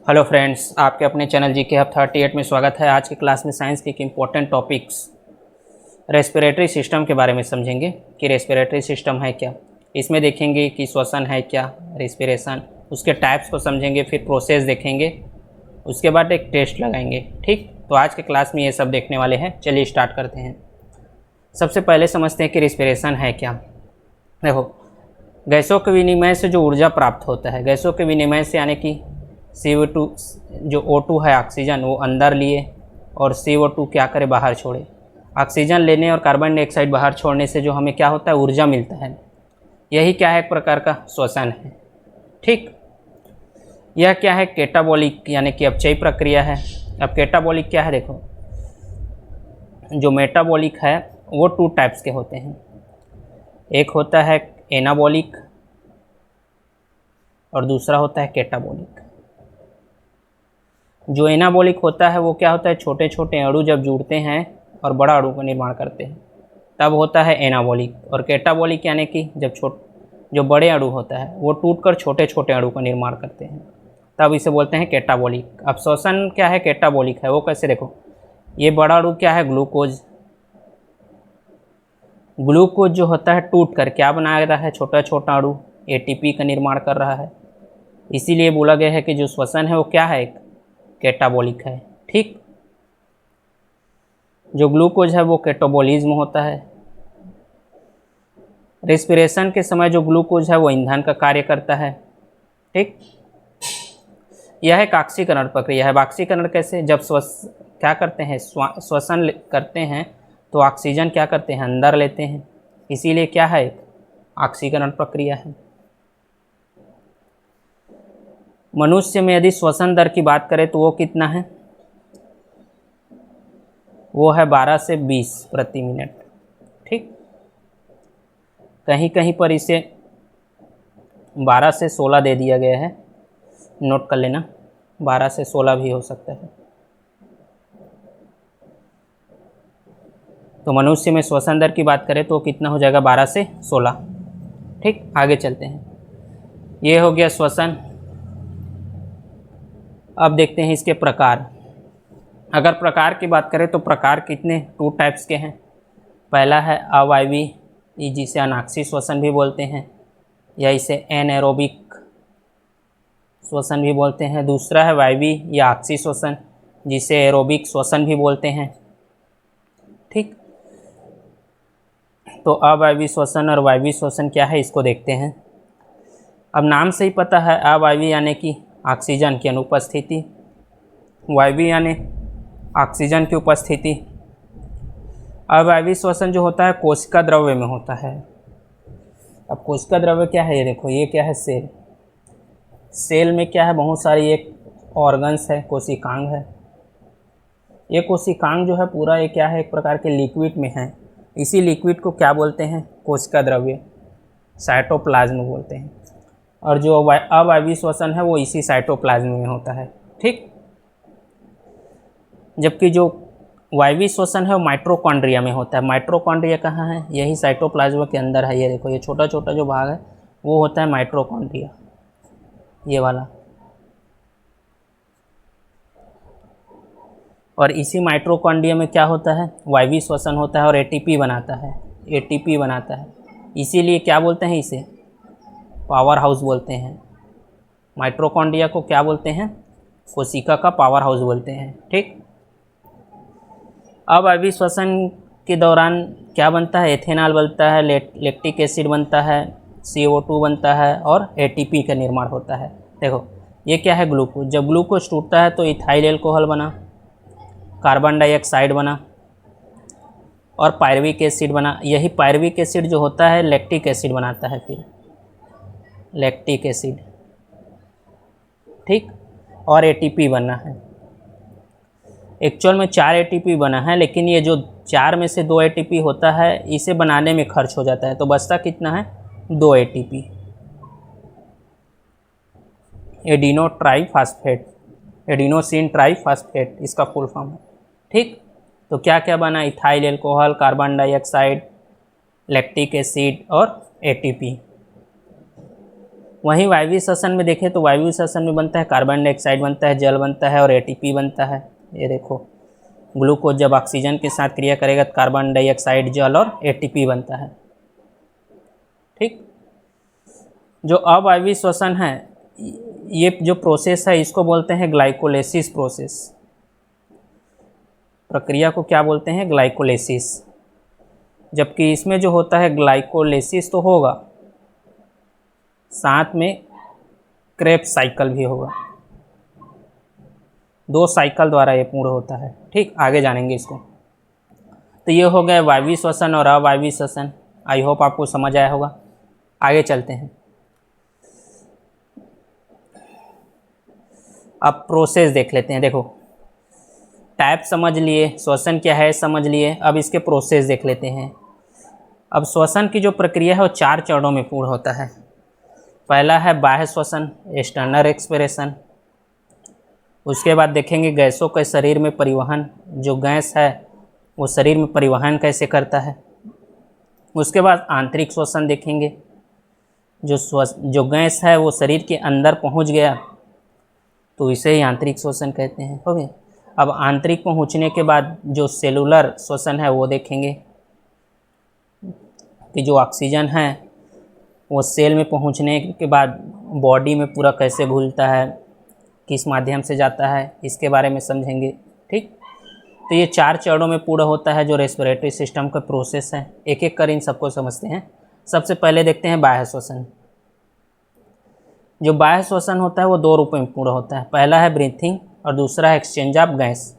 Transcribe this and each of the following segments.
Hello friends, आपके अपने channel जी के हब 38 में स्वागत है। आज की क्लास में साइंस के एक इम्पोर्टेंट टॉपिक्स रेस्पिरेटरी सिस्टम के बारे में समझेंगे कि रेस्पिरेटरी सिस्टम है क्या। इसमें देखेंगे कि श्वसन है क्या, रेस्पिरेशन, उसके टाइप्स को समझेंगे, फिर प्रोसेस देखेंगे, उसके बाद एक टेस्ट लगाएंगे। ठीक, तो आज के क्लास में ये सब देखने वाले हैं। चलिए स्टार्ट करते हैं। सबसे पहले समझते हैं कि रेस्पिरेशन है क्या। देखो, गैसों के विनिमय से जो ऊर्जा प्राप्त होता है, गैसों के विनिमय से यानी कि CO2 जो O2 है ऑक्सीजन, वो अंदर लिए और CO2 क्या करे, बाहर छोड़े। ऑक्सीजन लेने और कार्बन डाइऑक्साइड बाहर छोड़ने से जो हमें क्या होता है, ऊर्जा मिलता है। यही क्या है, एक प्रकार का श्वसन है। ठीक, यह क्या है, कैटाबॉलिक यानी कि अपचयी प्रक्रिया है। अब कैटाबॉलिक क्या है, देखो, जो मेटाबॉलिक है वो 2 टाइप्स के होते हैं। एक होता है एनाबॉलिक और दूसरा होता है कैटाबॉलिक। जो एनाबॉलिक होता है वो क्या होता है, छोटे छोटे अणु जब जुड़ते हैं और बड़ा अणु का निर्माण करते हैं तब होता है एनाबॉलिक। और कैटाबॉलिक यानी कि जब जो बड़े अणु होता है वो टूटकर छोटे छोटे अणु का निर्माण करते हैं तब इसे बोलते हैं कैटाबॉलिक। अब श्वसन क्या है, कैटाबॉलिक है। वो कैसे, देखो, ये बड़ा अणु क्या है, ग्लूकोज। ग्लूकोज जो होता है टूट कर क्या बना रहा है, छोटा छोटा अणु ATP का निर्माण कर रहा है। इसीलिए बोला गया है कि जो श्वसन है वो क्या है, कैटाबॉलिक है। ठीक, जो ग्लूकोज है वो कैटाबॉलिज्म होता है। रेस्पिरेशन के समय जो ग्लूकोज है वो ईंधन का कार्य करता है। ठीक, यह एक ऑक्सीकरण प्रक्रिया है। ऑक्सीकरण कैसे, जब क्या करते हैं, श्वसन करते हैं तो ऑक्सीजन क्या करते हैं, अंदर लेते हैं। इसीलिए क्या है, ऑक्सीकरण प्रक्रिया है। मनुष्य में यदि श्वसन दर की बात करें तो वो कितना है, वो है 12 से 20 प्रति मिनट। ठीक, कहीं कहीं पर इसे 12 से 16 दे दिया गया है, नोट कर लेना, 12 से 16 भी हो सकता है। तो मनुष्य में श्वसन दर की बात करें तो कितना हो जाएगा, 12 से 16। ठीक, आगे चलते हैं। ये हो गया श्वसन। अब देखते हैं इसके प्रकार। अगर प्रकार की बात करें तो प्रकार कितने, 2 टाइप्स के हैं। पहला है अवायवी, जिसे अनाक्षी श्वसन भी बोलते हैं, या इसे एनएरोबिक श्वसन भी बोलते हैं। दूसरा है वायवी या अक्षी श्वसन, जिसे एरोबिक श्वसन भी बोलते हैं। ठीक, तो अवायवी श्वसन और वायवी श्वसन क्या है, इसको देखते हैं। अब नाम से ही पता है, अवायवी यानी कि ऑक्सीजन की अनुपस्थिति, वायवी यानी ऑक्सीजन की उपस्थिति। अवायवी श्वसन जो होता है कोशिका द्रव्य में होता है। अब कोशिका द्रव्य क्या है, ये देखो, ये क्या है, सेल। सेल में क्या है, बहुत सारी एक ऑर्गन्स है, कोशिकांग है। ये कोशिकांग जो है पूरा ये क्या है, एक प्रकार के लिक्विड में है। इसी लिक्विड को क्या बोलते हैं, कोशिका द्रव्य, साइटोप्लाज्म बोलते हैं। और जो अवायवी श्वसन है वो इसी साइटोप्लाज्म में होता है। ठीक, जबकि जो वायवी श्वसन है वो माइटोकॉन्ड्रिया में होता है। माइटोकॉन्ड्रिया कहाँ है, यही साइटोप्लाज्म के अंदर है। ये देखो, ये छोटा छोटा जो भाग है वो होता है माइटोकॉन्ड्रिया, ये वाला। और इसी माइटोकॉन्ड्रिया में क्या होता है, वायवी श्वसन होता है और ATP बनाता है, ATP बनाता है। इसीलिए क्या बोलते हैं, इसे पावर हाउस बोलते हैं। माइटोकॉन्ड्रिया को क्या बोलते हैं, कोशिका का पावर हाउस बोलते हैं। ठीक, अब वायवी श्वसन के दौरान क्या बनता है, एथेनॉल बनता है, लैक्टिक एसिड बनता है, CO2 बनता है और ATP का निर्माण होता है। देखो, ये क्या है, ग्लूकोज। जब ग्लूकोज टूटता है तो इथाइल एल्कोहल बना, कार्बन डाइऑक्साइड बना और पायरुविक एसिड बना। यही पायरुविक एसिड जो होता है लैक्टिक एसिड बनाता है, फिर लैक्टिक एसिड। ठीक, और ATP बना है। एक्चुअल में 4 ATP बना है, लेकिन ये जो 4 में से 2 ATP होता है इसे बनाने में खर्च हो जाता है, तो बचता कितना है, 2 ATP, adeno triphosphate, adenosine triphosphate इसका फुल फॉर्म है। ठीक, तो क्या क्या बना, ethyl alcohol, carbon dioxide, lactic acid और ATP। वहीं वायवीय श्वसन में देखें तो वायवीय श्वसन में बनता है कार्बन डाइऑक्साइड बनता है, जल बनता है और एटीपी बनता है। ये देखो ग्लूकोज जब ऑक्सीजन के साथ क्रिया करेगा तो कार्बन डाइऑक्साइड, जल और एटीपी बनता है। ठीक। जो अवायवीय श्वसन है, ये जो प्रोसेस है इसको बोलते हैं ग्लाइकोलाइसिस प्रोसेस। प्रक्रिया को क्या बोलते हैं? ग्लाइकोलाइसिस। जबकि इसमें जो होता है ग्लाइकोलाइसिस तो होगा, साथ में क्रेब्स साइकिल भी होगा। 2 साइकिल द्वारा ये पूर्ण होता है। ठीक, आगे जानेंगे इसको। तो ये हो गया वायवीय श्वसन और अवायवीय श्वसन। आई होप आपको समझ आया होगा। आगे चलते हैं। अब प्रोसेस देख लेते हैं। देखो टाइप समझ लिए, श्वसन क्या है समझ लिए, अब इसके प्रोसेस देख लेते हैं। अब श्वसन की जो प्रक्रिया है वो 4 चरणों में पूर्ण होता है। पहला है बाह्य श्वसन, एक्सटर्नल एक्सपिरेशन। उसके बाद देखेंगे गैसों के शरीर में परिवहन, जो गैस है वो शरीर में परिवहन कैसे करता है। उसके बाद आंतरिक श्वसन देखेंगे, जो गैस है वो शरीर के अंदर पहुंच गया तो इसे ही आंतरिक श्वसन कहते हैं। हो गया। अब आंतरिक पहुंचने के बाद जो सेलुलर श्वसन है वो देखेंगे कि जो ऑक्सीजन है वो सेल में पहुंचने के बाद बॉडी में पूरा कैसे घुलता है, किस माध्यम से जाता है, इसके बारे में समझेंगे। ठीक। तो ये 4 चरणों में पूरा होता है जो रेस्पिरेटरी सिस्टम का प्रोसेस है। एक एक कर इन सबको समझते हैं। सबसे पहले देखते हैं बाह्य श्वसन। जो बाह्य श्वसन होता है वो 2 रूपों में पूरा होता है। पहला है ब्रीथिंग और दूसरा है एक्सचेंज ऑफ गैस।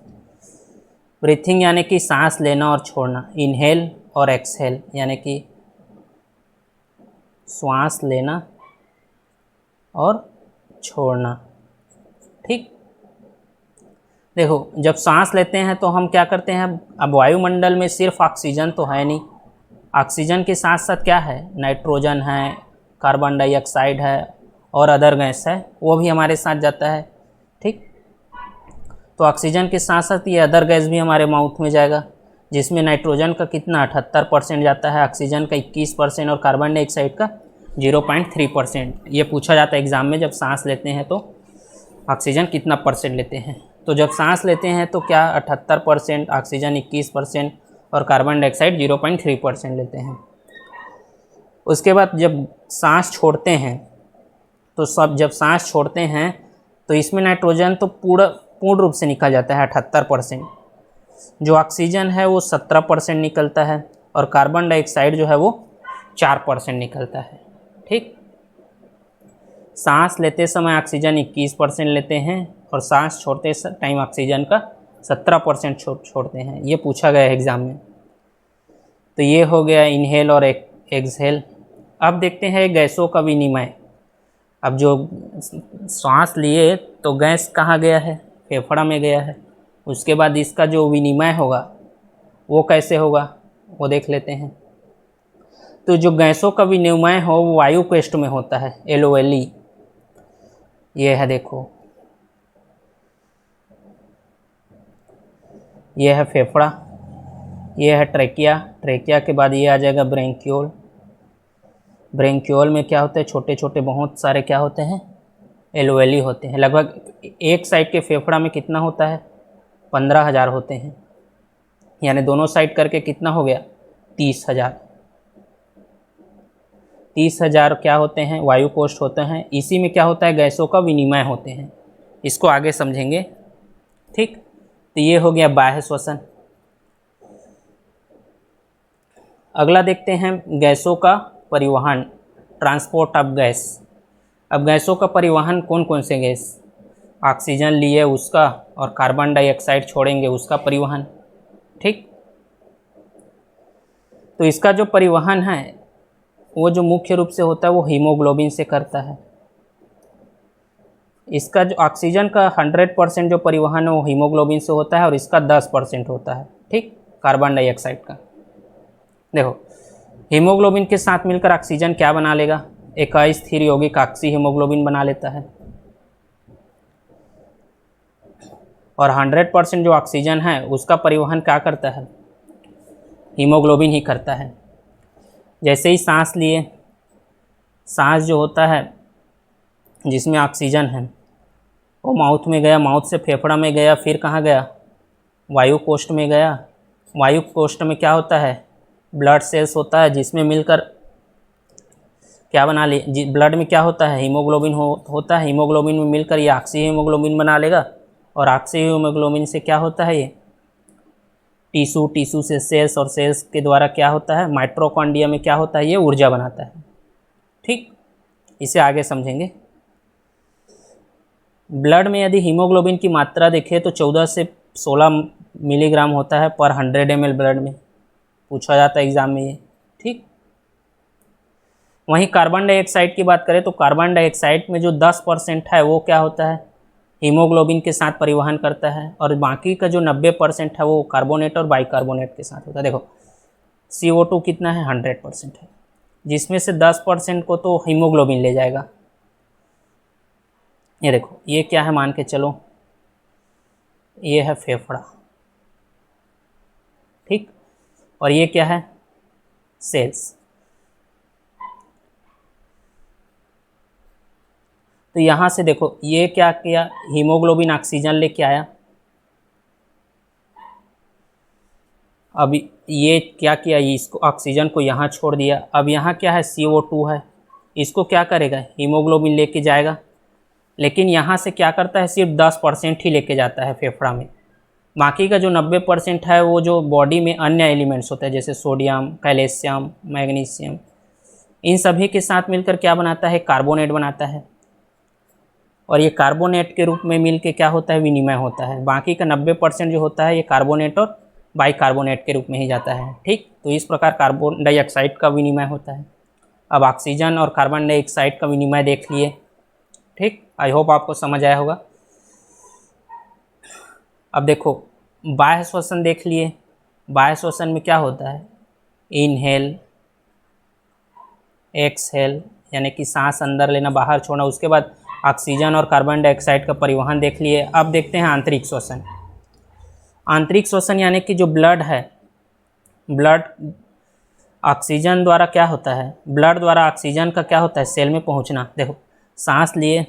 ब्रीथिंग यानी कि सांस लेना और छोड़ना, इनहेल और एक्सहेल यानी कि श्वास लेना और छोड़ना। ठीक। देखो जब सांस लेते हैं तो हम क्या करते हैं, अब वायुमंडल में सिर्फ ऑक्सीजन तो है नहीं, ऑक्सीजन के साथ साथ क्या है, नाइट्रोजन है, कार्बन डाइऑक्साइड है और अदर गैस है, वो भी हमारे साथ जाता है। ठीक। तो ऑक्सीजन के साथ साथ ये अदर गैस भी हमारे माउथ में जाएगा, जिसमें नाइट्रोजन का कितना 78% जाता है, ऑक्सीजन का 21% और कार्बन डाइऑक्साइड का 0.3%। ये पूछा जाता है एग्ज़ाम में, जब सांस लेते हैं तो ऑक्सीजन कितना परसेंट लेते हैं। तो जब सांस लेते हैं तो क्या 78%, ऑक्सीजन 21% और कार्बन डाइऑक्साइड 0.3% लेते हैं। उसके बाद जब सांस छोड़ते हैं तो जब सांस छोड़ते हैं तो इसमें नाइट्रोजन तो पूर्ण रूप से निकल जाता है 78%, जो ऑक्सीजन है वो 17% निकलता है और कार्बन डाइऑक्साइड जो है वो 4% निकलता है। ठीक। सांस लेते समय ऑक्सीजन 21% लेते हैं और सांस छोड़ते टाइम ऑक्सीजन का 17% छोड़ते हैं। ये पूछा गया है एग्ज़ाम में। तो ये हो गया इनहेल और एक्सहेल। अब देखते हैं गैसों का विनिमय। अब जो सांस लिए तो गैस कहाँ गया है, फेफड़ा में गया है। उसके बाद इसका जो विनिमय होगा वो कैसे होगा वो देख लेते हैं। तो जो गैसों का विनिमय हो वो वायु कोष्ठ में होता है, LOLE। ये है, देखो ये है फेफड़ा, ये है ट्रेकिया, ट्रेकिया के बाद ये आ जाएगा ब्रेंक्यूल। ब्रेंक्यूल में क्या होता है, छोटे छोटे बहुत सारे क्या होते हैं, LOLE होते हैं। लगभग एक साइड के फेफड़ा में कितना होता है, 15,000 होते हैं, यानी दोनों साइड करके कितना हो गया, 30,000। 30,000 क्या होते हैं, वायु कोष्ठ होते हैं। इसी में क्या होता है, गैसों का विनिमय होते हैं। इसको आगे समझेंगे। ठीक। तो ये हो गया बाह्य श्वसन। अगला देखते हैं गैसों का परिवहन, ट्रांसपोर्ट ऑफ गैस। अब गैसों का परिवहन कौन कौन से गैस, ऑक्सीजन लिए उसका और कार्बन डाइऑक्साइड छोड़ेंगे उसका परिवहन। ठीक। तो इसका जो परिवहन है वो जो मुख्य रूप से होता है वो हीमोग्लोबिन से करता है। इसका जो ऑक्सीजन का 100% जो परिवहन है वो हीमोग्लोबिन से होता है और इसका 10% होता है। ठीक। कार्बन डाइऑक्साइड का देखो, हीमोग्लोबिन के साथ मिलकर ऑक्सीजन क्या बना लेगा, एक अस्थिर यौगिक ऑक्सी हीमोग्लोबिन बना लेता है। और 100% जो ऑक्सीजन है उसका परिवहन क्या करता है, हीमोग्लोबिन ही करता है। जैसे ही सांस लिए, सांस जो होता है जिसमें ऑक्सीजन है वो माउथ में गया, माउथ से फेफड़ा में गया, फिर कहाँ गया, वायु कोष्ठ में गया। वायु कोष्ठ में क्या होता है, ब्लड सेल्स होता है, जिसमें मिलकर क्या बना ले, ब्लड में क्या होता है, हीमोग्लोबिन होता है। हीमोग्लोबिन में मिलकर ये ऑक्सी हीमोग्लोबिन बना लेगा, और ऑक्सी हीमोग्लोबिन से क्या होता है, ये टिश्यू, टिश्यू से सेल्स, और सेल्स के द्वारा क्या होता है, माइटोकॉन्ड्रिया में क्या होता है, ये ऊर्जा बनाता है। ठीक, इसे आगे समझेंगे। ब्लड में यदि हीमोग्लोबिन की मात्रा देखें तो 14 से 16 मिलीग्राम होता है पर 100 ml ब्लड में, पूछा जाता है एग्जाम में ये। ठीक, वहीं कार्बन डाइऑक्साइड की बात करें तो कार्बन डाइऑक्साइड में जो 10% है वो क्या होता है, हीमोग्लोबिन के साथ परिवहन करता है, और बाकी का जो 90% है वो कार्बोनेट और बाइकार्बोनेट के साथ होता है। देखो CO2 कितना है, 100% है, जिसमें से 10% को तो हीमोग्लोबिन ले जाएगा। ये देखो ये क्या है, मान के चलो ये है फेफड़ा, ठीक, और ये क्या है, सेल्स। तो यहाँ से देखो ये क्या किया, हीमोग्लोबिन ऑक्सीजन लेके आया, अब ये क्या किया, इसको ऑक्सीजन को यहाँ छोड़ दिया। अब यहाँ क्या है, CO2 है, इसको क्या करेगा, हीमोग्लोबिन लेके जाएगा, लेकिन यहाँ से क्या करता है, सिर्फ 10% ही लेके जाता है फेफड़ा में। बाकी का जो 90% है वो जो बॉडी में अन्य एलिमेंट्स होते हैं, जैसे सोडियम, कैल्शियम, मैग्नीशियम, इन सभी के साथ मिलकर क्या बनाता है, कार्बोनेट बनाता है, और ये कार्बोनेट के रूप में मिल के क्या होता है, विनिमय होता है। बाकी का 90% जो होता है ये कार्बोनेट और बाइकार्बोनेट के रूप में ही जाता है। ठीक, तो इस प्रकार कार्बन डाइऑक्साइड का विनिमय होता है। अब ऑक्सीजन और कार्बन डाइऑक्साइड का विनिमय देख लिए। ठीक, आई होप आपको समझ आया होगा। अब देखो बाह्य श्वसन देख लिए। बाह्य श्वसन में क्या होता है, इनहेल, एक्सहेल, यानी कि सांस अंदर लेना बाहर छोड़ना, उसके बाद ऑक्सीजन और कार्बन डाइऑक्साइड का परिवहन देख लिए। अब देखते हैं आंतरिक श्वसन। आंतरिक श्वसन यानी कि जो ब्लड है, ब्लड ऑक्सीजन द्वारा क्या होता है, ब्लड द्वारा ऑक्सीजन का क्या होता है, सेल में पहुंचना। देखो सांस लिए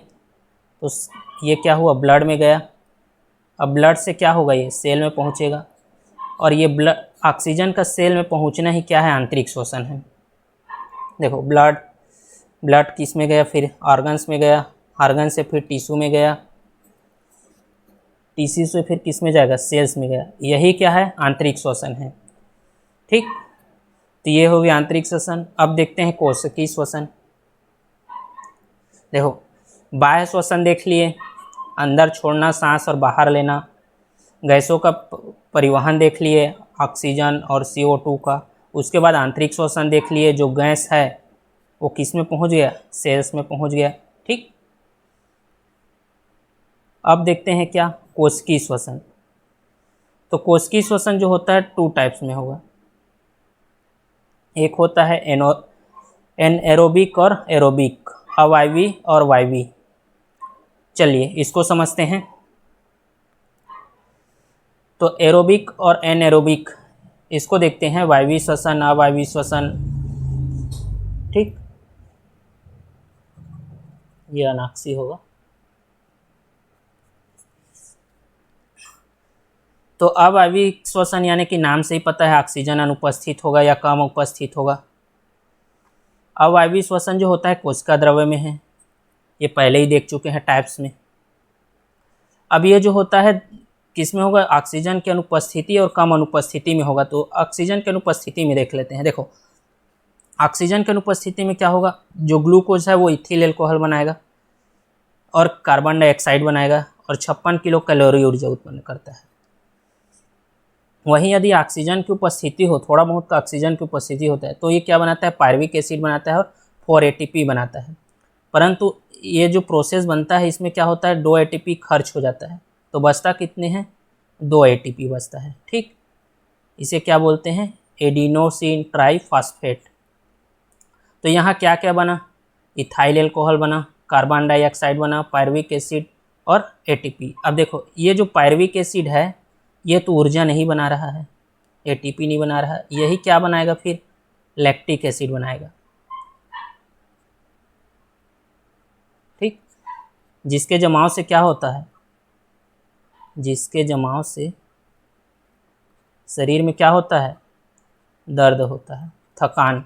तो ये क्या हुआ, ब्लड में गया, अब ब्लड से क्या होगा, ये सेल में पहुंचेगा, और ये ब्लड ऑक्सीजन का सेल में पहुंचना ही क्या है, आंतरिक श्वसन है। देखो ब्लड किस में गया, फिर ऑर्गन्स में गया, ऑर्गन से फिर टिश्यू में गया, टिश्यू से फिर किस में जाएगा, सेल्स में गया। यही क्या है, आंतरिक श्वसन है। ठीक, तो ये हो गया आंतरिक श्वसन। अब देखते हैं कोशिकीय श्वसन। देखो बाह्य श्वसन देख लिए, अंदर छोड़ना सांस और बाहर लेना, गैसों का परिवहन देख लिए, ऑक्सीजन और CO2 का। उसके बाद आंतरिक श्वसन देख लिए, जो गैस है वो किस में पहुंच गया, सेल्स में पहुंच गया। ठीक, अब देखते हैं क्या, कोशिकीय श्वसन। तो कोशिकीय श्वसन जो होता है 2 टाइप्स में होगा, एक होता है एनएरोबिक और एरोबिक, अवायवी और वायवी। चलिए इसको समझते हैं। तो एरोबिक और एनएरोबिक, इसको देखते हैं, वायवी श्वसन, अवायवी श्वसन। ठीक, ये अनाक्सी होगा। तो अवायवी श्वसन यानी कि नाम से ही पता है ऑक्सीजन अनुपस्थित होगा या कम उपस्थित होगा। अवायवी श्वसन जो होता है कोशिका द्रव्य में है, ये पहले ही देख चुके हैं टाइप्स में। अब ये जो होता है किस में होगा, ऑक्सीजन की अनुपस्थिति और कम अनुपस्थिति में होगा। तो ऑक्सीजन की अनुपस्थिति में देख लेते हैं। देखो ऑक्सीजन की अनुपस्थिति में क्या होगा, जो ग्लूकोज है वो इथिल एल्कोहल बनाएगा और कार्बन डाइऑक्साइड बनाएगा और 56 किलो कैलोरी ऊर्जा उत्पन्न करता है। वहीं यदि ऑक्सीजन की उपस्थिति हो, थोड़ा बहुत का ऑक्सीजन की उपस्थिति होता है, तो ये क्या बनाता है, पायरुविक एसिड बनाता है और 4 ATP बनाता है। परंतु ये जो प्रोसेस बनता है इसमें क्या होता है, 2 ATP खर्च हो जाता है, तो बचता कितने हैं, 2 ATP बचता है। ठीक, इसे क्या बोलते हैं, एडिनोसिन ट्राइफॉस्फेट। तो यहाँ क्या क्या बना, इथाइल एल्कोहल बना, कार्बन डाइऑक्साइड बना, पायरुविक एसिड और ATP। अब देखो ये जो पायरुविक एसिड है ये तो ऊर्जा नहीं बना रहा है, ATP नहीं बना रहा है, यही क्या बनाएगा, फिर लैक्टिक एसिड बनाएगा। ठीक, जिसके जमाव से क्या होता है, जिसके जमाव से शरीर में क्या होता है, दर्द होता है, थकान।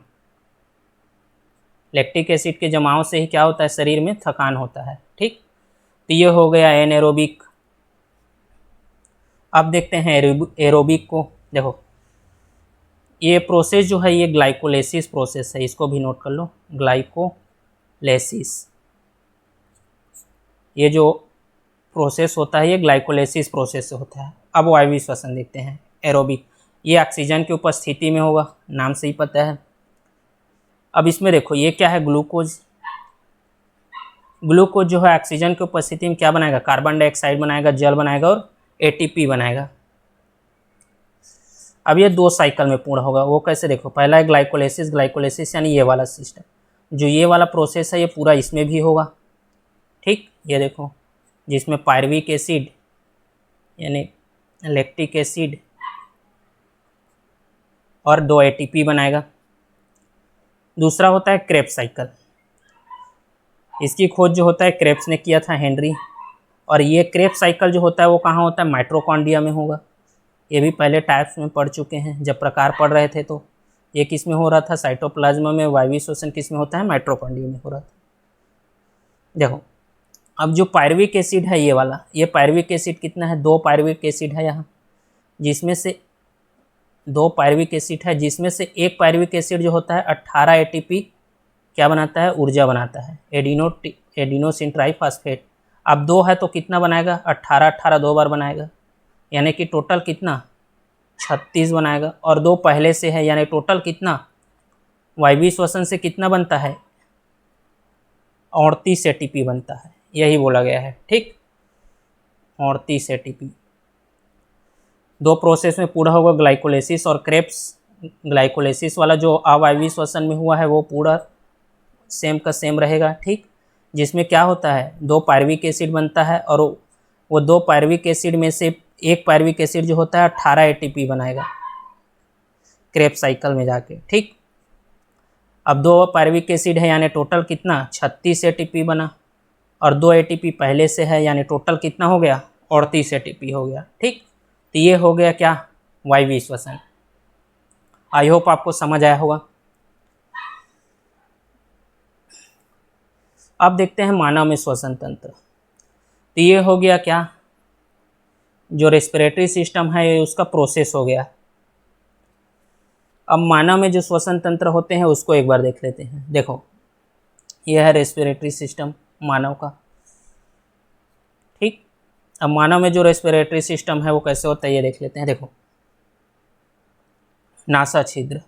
लैक्टिक एसिड के जमाव से ही क्या होता है, शरीर में थकान होता है। ठीक, तो ये हो गया एनएरोबिक। अब देखते हैं एरोबिक को। देखो ये प्रोसेस जो है ये ग्लाइकोलाइसिस प्रोसेस है, इसको भी नोट कर लो, ग्लाइकोलाइसिस। ये जो प्रोसेस होता है ये ग्लाइकोलाइसिस प्रोसेस से होता है। अब वायवीय श्वसन देखते हैं, एरोबिक। ये ऑक्सीजन की उपस्थिति में होगा, नाम से ही पता है। अब इसमें देखो ये क्या है, ग्लूकोज। ग्लूकोज जो है ऑक्सीजन की उपस्थिति में क्या बनाएगा, कार्बन डाइऑक्साइड बनाएगा, जल बनाएगा और एटीपी बनाएगा। अब ये 2 साइकिल में पूर्ण होगा। वो कैसे, देखो पहला है ग्लाइकोलाइसिस। ग्लाइकोलाइसिस यानी ये वाला सिस्टम, जो ये वाला प्रोसेस है ये पूरा इसमें भी होगा। ठीक, ये देखो जिसमें पायरुविक एसिड यानी लैक्टिक एसिड और 2 एटीपी बनाएगा। दूसरा होता है क्रेब्स साइकिल। इसकी खोज जो होता है क्रेब्स ने किया था, हेनरी। और ये क्रेब्स साइकिल जो होता है वो कहाँ होता है, माइटोकॉन्ड्रिया में होगा। ये भी पहले टाइप्स में पढ़ चुके हैं जब प्रकार पढ़ रहे थे। तो ये किस में हो रहा था, साइटोप्लाज्म में। वायवीय श्वसन किस में होता है, माइटोकॉन्ड्रिया में हो रहा था। देखो अब जो पायरुविक एसिड है ये वाला, ये पायरुविक एसिड कितना है, 2 पायरुविक एसिड है यहाँ, जिसमें से 2 पायरुविक एसिड है, जिसमें से एक पायरुविक एसिड जो होता है 18 एटीपी क्या बनाता है, ऊर्जा बनाता है, एडिनोसिन ट्राइफॉस्फेट। अब 2 है तो कितना बनाएगा, 18 2 बार बनाएगा, यानी कि टोटल कितना, 36 बनाएगा। और 2 पहले से है, यानी टोटल कितना, वायवीय श्वसन से कितना बनता है, 38 एटीपी बनता है, यही बोला गया है। ठीक, 38 एटीपी। 2 प्रोसेस में पूरा होगा, ग्लाइकोलाइसिस और क्रेब्स। ग्लाइकोलाइसिस वाला जो अवायवीय श्वसन में हुआ है वो पूरा सेम का सेम रहेगा। ठीक, जिसमें क्या होता है, 2 पायरुविक एसिड बनता है और वो 2 पायरुविक एसिड में से एक पायरुविक एसिड जो होता है 18 एटीपी बनाएगा क्रेब्स साइकिल में जाके। ठीक, अब 2 पायरुविक एसिड है यानी टोटल कितना, 36 एटीपी बना, और 2 एटीपी पहले से है यानी टोटल कितना हो गया, 38 एटीपी हो गया। ठीक, तो ये हो गया क्या, वायवीय श्वसन। आई होप आपको समझ आया होगा। अब देखते हैं मानव में श्वसन तंत्र। तो ये हो गया क्या, जो रेस्पिरेटरी सिस्टम है ये उसका प्रोसेस हो गया। अब मानव में जो श्वसन तंत्र होते हैं उसको एक बार देख लेते हैं। देखो यह है रेस्पिरेटरी सिस्टम मानव का। ठीक, अब मानव में जो रेस्पिरेटरी सिस्टम है वो कैसे होता है ये देख लेते हैं। देखो नासा छिद्र,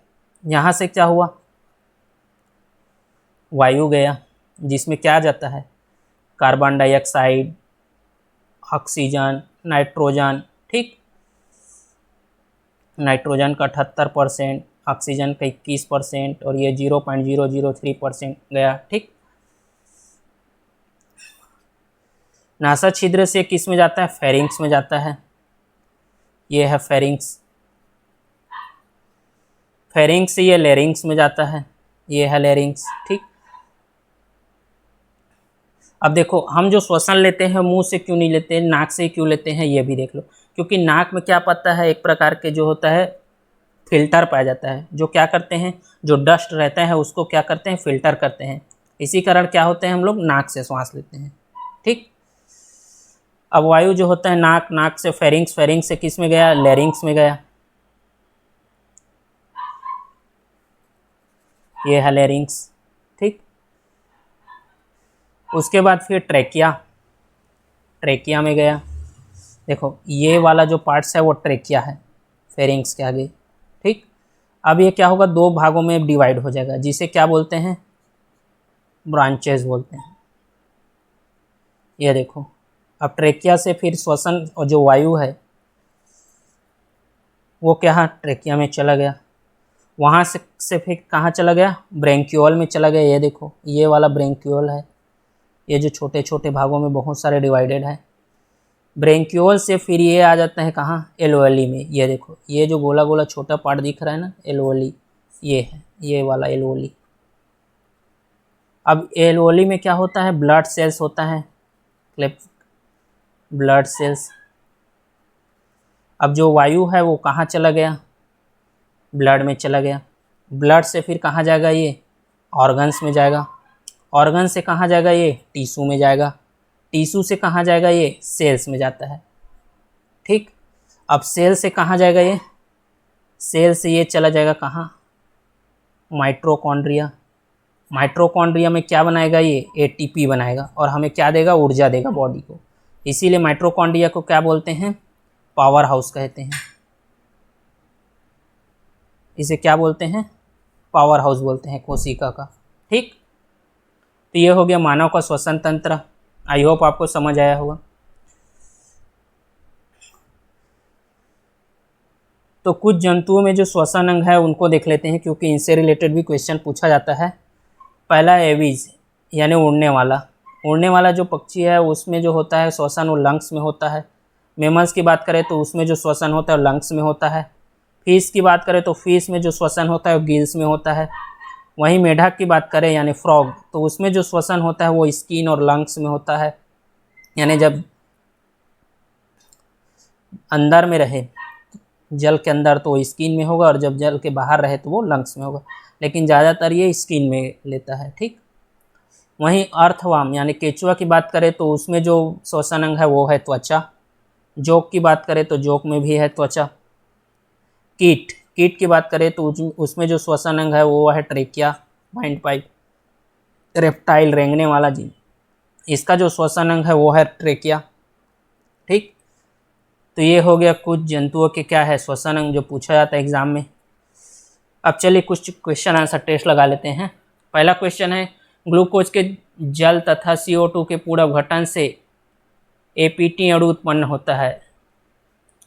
यहाँ से क्या हुआ, वायु गया, जिसमें क्या जाता है, कार्बन डाइऑक्साइड, ऑक्सीजन, नाइट्रोजन। ठीक, नाइट्रोजन का 78%, ऑक्सीजन का 21% और ये 0.003% गया। ठीक, नासा छिद्र से किस में जाता है, फेरिंक्स में जाता है। ये है फेरिंक्स। फेरिंक्स से ये लेरिंग्स में जाता है, ये है लेरिंग्स। ठीक, अब देखो हम जो श्वसन लेते हैं मुंह से क्यों नहीं लेते, नाक से क्यों लेते हैं, ये भी देख लो। क्योंकि नाक में क्या पता है, एक प्रकार के जो होता है फिल्टर पाया जाता है, जो क्या करते हैं, जो डस्ट रहता है उसको क्या करते हैं, फिल्टर करते हैं। इसी कारण क्या होते हैं, हम लोग नाक से श्वास लेते हैं। ठीक, अब वायु जो होता है नाक, नाक से फेरिंग्स, फेरिंग्स से किस में गया, लेरिंग्स में गया, ये है लेरिंग्स। ठीक, उसके बाद फिर ट्रेकिया, ट्रेकिया में गया। देखो ये वाला जो पार्ट्स है वो ट्रेकिया है, फेरिंग्स के आगे। ठीक, अब ये क्या होगा, 2 भागों में डिवाइड हो जाएगा, जिसे क्या बोलते हैं, ब्रांचेस बोलते हैं। ये देखो अब ट्रेकिया से फिर श्वसन और जो वायु है वो क्या, ट्रेकिया में चला गया। वहाँ से फिर कहाँ चला गया, ब्रेंक्यूल में चला गया। ये देखो ये वाला ब्रेंक्यूल है, ये जो छोटे छोटे भागों में बहुत सारे डिवाइडेड है। ब्रेंक्यूल से फिर ये आ जाता है कहाँ, एल्वेली में। ये देखो ये जो गोला गोला छोटा पार्ट दिख रहा है ना, एल्वेली, ये है, ये वाला एल्वेली। अब एल्वेली में क्या होता है, ब्लड सेल्स होता है, ब्लड सेल्स। अब जो वायु है वो कहाँ चला गया, ब्लड में चला गया। ब्लड से फिर कहाँ जाएगा, ये ऑर्गन्स में जाएगा। ऑर्गन से कहाँ जाएगा, ये टिश्यू में जाएगा। टिश्यू से कहाँ जाएगा, ये सेल्स में जाता है। ठीक, अब सेल से कहाँ जाएगा, ये सेल से ये चला जाएगा कहाँ, माइटोकॉन्ड्रिया। माइटोकॉन्ड्रिया में क्या बनाएगा, ये एटीपी बनाएगा और हमें क्या देगा, ऊर्जा देगा बॉडी को। इसीलिए माइटोकॉन्ड्रिया को क्या बोलते हैं, पावर हाउस कहते हैं। इसे क्या बोलते हैं, पावर हाउस बोलते हैं कोशिका का। ठीक, तो ये हो गया मानव का श्वसन तंत्र। आई होप आपको समझ आया होगा। तो कुछ जंतुओं में जो श्वसन अंग है उनको देख लेते हैं, क्योंकि इनसे रिलेटेड भी क्वेश्चन पूछा जाता है। पहला एविज यानी उड़ने वाला। उड़ने वाला जो पक्षी है उसमें जो होता है श्वसन वो लंग्स में होता है। मेमल्स की बात करें तो उसमें जो श्वसन होता है वो लंग्स में होता है। फिश की बात करें तो फिश में जो श्वसन होता है वो गिल्स में होता है। वहीं मेढक की बात करें यानी फ्रॉग, तो उसमें जो श्वसन होता है वो स्किन और लंग्स में होता है। यानी जब अंदर में रहे जल के अंदर तो स्किन में होगा, और जब जल के बाहर रहे तो वो लंग्स में होगा, लेकिन ज़्यादातर ये स्किन में लेता है। ठीक, वहीं अर्थवर्म यानी केचुआ की बात करें तो उसमें जो श्वसन अंग है वो है त्वचा। जोक की बात करें तो जोक में भी है त्वचा। कीट की बात करें तो उसमें जो श्वसन अंग है वो है ट्रेकिया, वाइंड पाइप। रेप्टाइल रेंगने वाला जीव, इसका जो श्वसन अंग है वो है ट्रेकिया। ठीक, तो ये हो गया कुछ जंतुओं के क्या है श्वसन अंग जो पूछा जाता है एग्जाम में। अब चलिए कुछ क्वेश्चन आंसर टेस्ट लगा लेते हैं। पहला क्वेश्चन है, ग्लूकोज के जल तथा CO2 के पूरा अपघटन से APT अणु उत्पन्न होता है।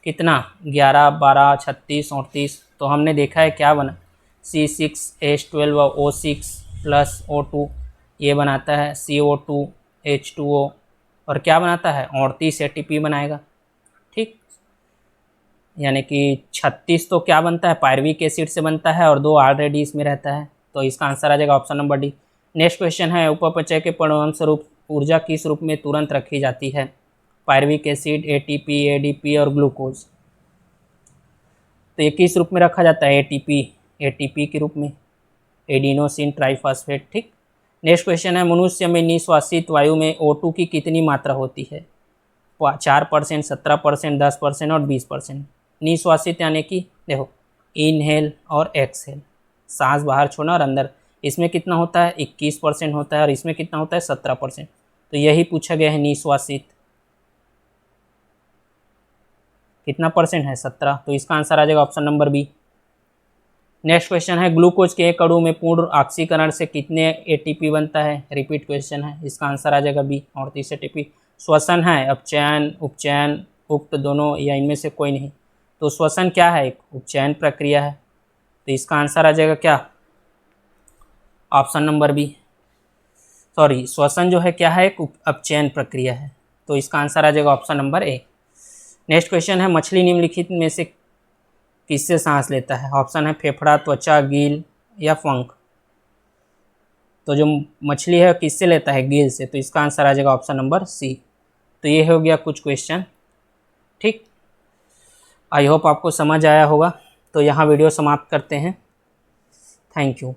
कितना, 11, 12, 36, 38। तो हमने देखा है क्या बना, C6H12 और O6 प्लस O2 ये बनाता है CO2 H2O, और क्या बनाता है 38 ATP बनाएगा। ठीक, यानी कि 36 तो क्या बनता है, पायरविक एसिड से बनता है, और 2 ऑलरेडी इसमें रहता है, तो इसका आंसर आ जाएगा option number D. Next question है, उपापचय के परिणाम स्वरूप ऊर्जा किस रूप में तुरंत रखी जाती है, पायरविक एसिड, ATP, ADP और ग्लूकोज। तो ये किस रूप में रखा जाता है, ATP के रूप में, एडिनोसिन ट्राइफॉस्फेट। ठीक, नेक्स्ट क्वेश्चन है, मनुष्य में निश्वासित वायु में O2 की कितनी मात्रा होती है, 4%, 17%, 10% और 20%। निश्वासित यानी कि देखो इनहेल और एक्सहेल, सांस बाहर छोड़ना और अंदर, इसमें कितना होता है 21% होता है, और इसमें कितना होता है 17%। तो यही पूछा गया है, निश्वासित कितना परसेंट है, 17। तो इसका आंसर आ जाएगा option number B. Next question है, ग्लूकोज के एक अणु में पूर्ण ऑक्सीकरण से कितने ATP बनता है, रिपीट क्वेश्चन है, इसका आंसर आ जाएगा बी, 38 ATP। श्वसन है अपचयन, उपचयन, उक्त दोनों या इनमें से कोई नहीं। तो श्वसन क्या है, एक उपचयन प्रक्रिया है, तो इसका आंसर आ जाएगा क्या, ऑप्शन नंबर बी। सॉरी, श्वसन जो है क्या है, एक अपचयन प्रक्रिया है, तो इसका आंसर आ जाएगा option number A. Next question है, मछली निम्नलिखित में से किससे सांस लेता है, ऑप्शन है फेफड़ा, त्वचा, गिल या पंख। तो जो मछली है किससे लेता है, गिल से, तो इसका आंसर आ जाएगा ऑप्शन नंबर सी। तो ये हो गया कुछ क्वेश्चन। ठीक, आई होप आपको समझ आया होगा। तो यहाँ वीडियो समाप्त करते हैं। Thank you.